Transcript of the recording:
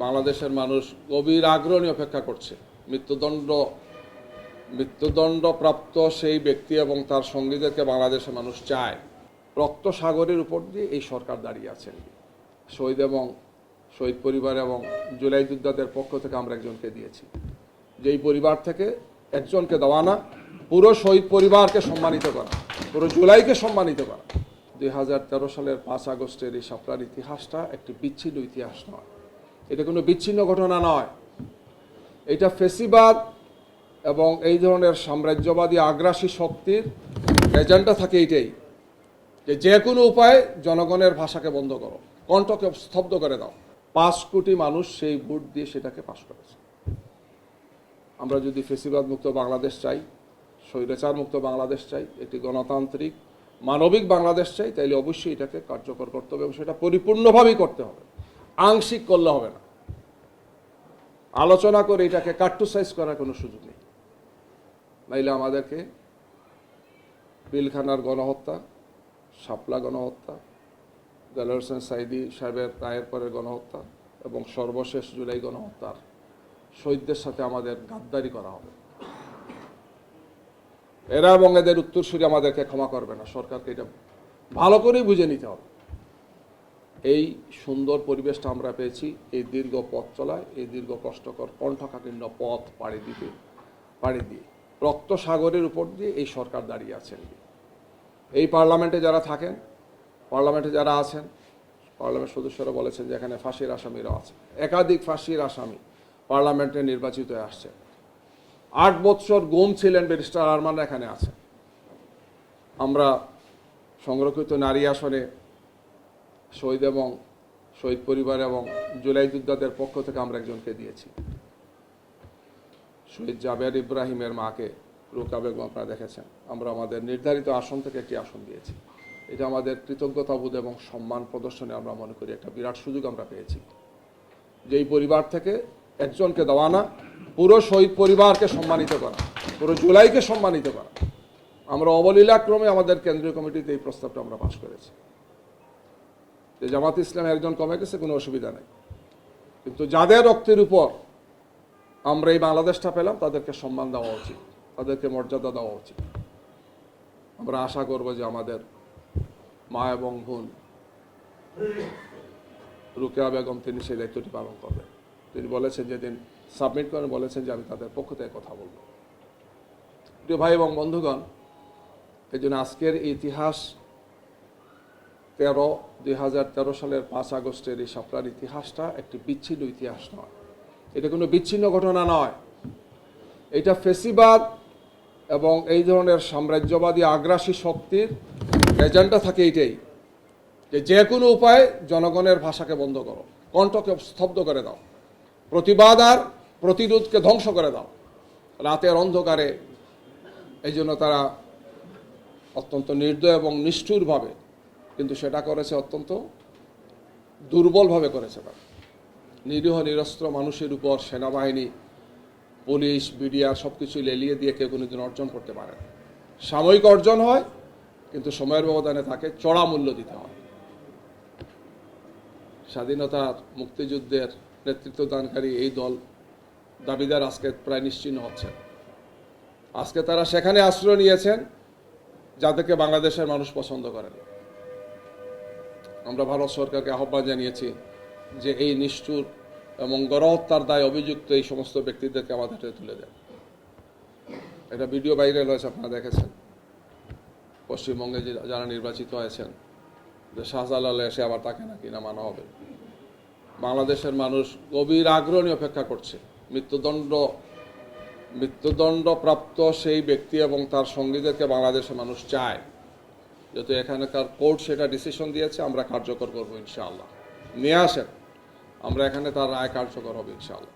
বাংলাদেশের মানুষ গভীর আগ্রহ নিয়ে অপেক্ষা করছে মৃত্যুদণ্ডপ্রাপ্ত সেই ব্যক্তি এবং তার সঙ্গীদেরকে বাংলাদেশের মানুষ চায়। রক্ত সাগরের উপর দিয়ে এই সরকার দাঁড়িয়ে আছেন। শহীদ পরিবার এবং জুলাই যোদ্ধাদের পক্ষ থেকে আমরা একজনকে দিয়েছি। যেই পরিবার থেকে একজনকে দেওয়া না, পুরো শহীদ পরিবারকে সম্মানিত করা, পুরো জুলাইকে সম্মানিত করা। 2013 সালের 5 আগস্টের এই শাপলার ইতিহাসটা একটি বিচ্ছিন্ন ইতিহাস নয়, এটা কোনো বিচ্ছিন্ন ঘটনা নয়। এটা ফেসিবাদ এবং এই ধরনের সাম্রাজ্যবাদী আগ্রাসী শক্তির এজেন্ডা থাকে এইটাই, যে কোনো উপায়ে জনগণের ভাষাকে বন্ধ করো, কণ্ঠকে স্তব্ধ করে দাও। 5 কোটি মানুষ সেই ভোট দিয়ে সেটাকে পাশ করেছে। আমরা যদি ফেসিবাদ মুক্ত বাংলাদেশ চাই, স্বৈরাচার মুক্ত বাংলাদেশ চাই, একটি গণতান্ত্রিক মানবিক বাংলাদেশ চাই, তাইলে অবশ্যই এটাকে কার্যকর করতে হবে এবং সেটা পরিপূর্ণভাবেই করতে হবে, আংশিক করলে হবে না। আলোচনা করে এটাকে কার্টুসাইজ করার কোনো সুযোগ নেই। নাইলে আমাদেরকে পিলখানার গণহত্যা, শাপলা গণহত্যা, দেলোয়ার হোসেন সাঈদী সাহেবের রায়ের পরের গণহত্যা এবং সর্বশেষ জুলাই গণহত্যার শহীদদের সাথে আমাদের গাদ্দারি করা হবে। এরা এবং এদের উত্তরসূরি আমাদেরকে ক্ষমা করবে না। সরকারকে এটা ভালো করেই বুঝে নিতে হবে। এই সুন্দর পরিবেশটা আমরা পেয়েছি এই দীর্ঘ পথ চলায়, এই দীর্ঘ কষ্টকর কণ্ঠকাঠিন্য পথ পাড়ি দিয়ে রক্ত সাগরের উপর দিয়ে এই সরকার দাঁড়িয়ে আছেন। এই পার্লামেন্টে যারা থাকেন, পার্লামেন্টে যারা আছেন, পার্লামেন্ট সদস্যরা বলেছেন যে এখানে ফাঁসির আসামিরাও আছে। একাধিক ফাঁসির আসামি পার্লামেন্টে নির্বাচিত হয়ে আসছে। 8 বছর গুম ছিলেন ব্যারিস্টার আরমান এখানে আছে। আমরা সংরক্ষিত নারী আসনে শহীদ পরিবার এবং জুলাই যোদ্ধাদের পক্ষ থেকে আমরা একজনকে দিয়েছি। শহীদ জাবের ইব্রাহিমের মাকে রুকা বেগম আপনারা দেখেছেন। আমরা আমাদের নির্ধারিত আসন থেকে একটি আসন দিয়েছি। এটা আমাদের কৃতজ্ঞতাবোধ এবং সম্মান প্রদর্শনে আমরা মনে করি একটা বিরাট সুযোগ আমরা পেয়েছি। যেই পরিবার থেকে একজনকে দেওয়া না, পুরো শহীদ পরিবারকে সম্মানিত করা, পুরো জুলাইকে সম্মানিত করা। আমরা অবলীলাক্রমে আমাদের কেন্দ্রীয় কমিটিতে এই প্রস্তাবটা আমরা পাশ করেছি যে জামাত ইসলামে একজন কমে গেছে, কোনো অসুবিধা নেই, কিন্তু যাদের রক্তের উপর আমরা এই বাংলাদেশটা পেলাম তাদেরকে সম্মান দেওয়া উচিত, তাদেরকে মর্যাদা দেওয়া উচিত। আমরা আশা করব যে আমাদের মা এবং বোন রুকেয়া বেগম তিনি সেই দায়িত্বটি পালন করবেন। তিনি বলেছেন, যেদিন সাবমিট করেন বলেছেন যে আমি তাদের পক্ষ থেকে কথা বলব। প্রিয় ভাই এবং বন্ধুগণ, এই জন্য আজকের ইতিহাস 2013 সালের 5 আগস্টের এই শাপলার ইতিহাসটা একটি বিচ্ছিন্ন ইতিহাস নয়, এটা কোনো বিচ্ছিন্ন ঘটনা নয়। এটা ফেসিবাদ এবং এই ধরনের সাম্রাজ্যবাদী আগ্রাসী শক্তির এজেন্ডা থাকে এইটাই, যে কোনো উপায়ে জনগণের ভাষাকে বন্ধ করো, কণ্ঠকে স্তব্ধ করে দাও, প্রতিবাদ আর প্রতিরোধকে ধ্বংস করে দাও রাতের অন্ধকারে। এই জন্য তারা অত্যন্ত নির্দয় এবং নিষ্ঠুরভাবে, কিন্তু সেটা করেছে অত্যন্ত দুর্বলভাবে করেছে। তারা নিরীহ নিরস্ত্র মানুষের উপর সেনাবাহিনী, পুলিশ, বিডিআর সব কিছু লেলিয়ে দিয়ে কেউ কোনোদিন অর্জন করতে পারে না। সাময়িক অর্জন হয়, কিন্তু সময়ের ব্যবধানে তাকে চড়া মূল্য দিতে হয়। স্বাধীনতার মুক্তিযুদ্ধের নেতৃত্ব দানকারী এই দল দাবিদার আজকে প্রায় নিশ্চিহ্ন হচ্ছেন। আজকে তারা সেখানে আশ্রয় নিয়েছেন যাদেরকে বাংলাদেশের মানুষ পছন্দ করেন। আমরা ভারত সরকারকে আহ্বান জানিয়েছি যে এই নিষ্ঠুর এবং গণহত্যার দায় অভিযুক্ত এই সমস্ত ব্যক্তিদেরকে আমাদের তুলে দেন। এটা ভিডিও ভাইরাল হয়েছে, আপনারা দেখেছেন। পশ্চিমবঙ্গে যারা নির্বাচিত হয়েছেন, যে শাহজালাল এসে আবার তাকে নাকি নামানো হবে। বাংলাদেশের মানুষ গভীর আগ্রহ নিয়ে অপেক্ষা করছে মৃত্যুদণ্ডপ্রাপ্ত সেই ব্যক্তি এবং তার সঙ্গীদেরকে বাংলাদেশের মানুষ চায়। যেহেতু এখানকার কোর্ট সেটা ডিসিশন দিয়েছে, আমরা কার্যকর করবো ইনশাআল্লাহ। নিয়ে আসেন, আমরা এখানে তার রায় কার্যকর হবে ইনশাআল্লাহ।